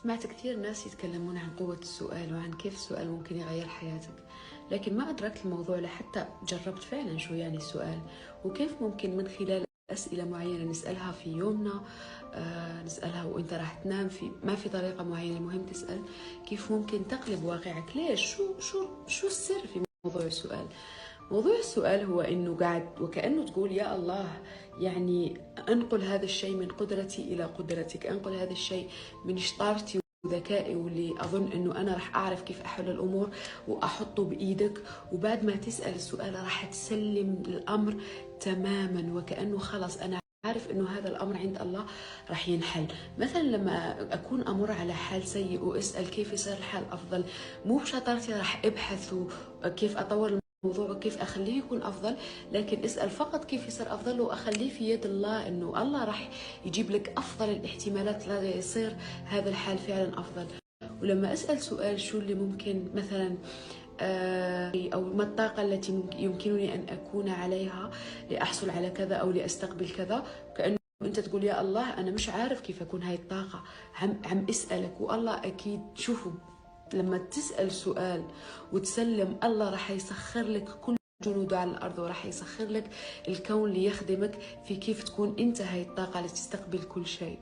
سمعت كثير ناس يتكلمون عن قوة السؤال وعن كيف السؤال ممكن يغير حياتك، لكن ما أدركت الموضوع لحتى جربت فعلا شو يعني السؤال، وكيف ممكن من خلال أسئلة معينة نسألها في يومنا. نسألها وإنت راح تنام، ما في طريقة معينة، المهم تسأل كيف ممكن تقلب واقعك. ليش؟ شو السر في موضوع السؤال؟ موضوع السؤال هو إنه قاعد وكأنه تقول يا الله، يعني أنقل هذا الشيء من قدرتي إلى قدرتك، أنقل هذا الشيء من شطارتي وذكائي واللي أظن أنه أنا راح أعرف كيف أحل الأمور وأحطه بإيدك. وبعد ما تسأل السؤال راح تسلم الأمر تماما، وكأنه خلص أنا عارف انه هذا الامر عند الله راح ينحل. مثلا لما اكون امر على حال سيء واسال كيف يصير الحال افضل، مو بشطارتي راح ابحث كيف اطور الموضوع وكيف اخليه يكون افضل، لكن اسال فقط كيف يصير افضل واخليه في يد الله، انه الله راح يجيب لك افضل الاحتمالات ليصير هذا الحال فعلا افضل. ولما اسال سؤال شو اللي ممكن مثلا أو ما الطاقة التي يمكنني أن أكون عليها لأحصل على كذا أو لأستقبل كذا، كأنه أنت تقول يا الله أنا مش عارف كيف أكون هاي الطاقة، عم أسألك والله أكيد. شوفوا، لما تسأل سؤال وتسلم، الله راح يسخر لك كل جنوده على الأرض، وراح يسخر لك الكون ليخدمك في كيف تكون أنت هاي الطاقة لتستقبل كل شيء.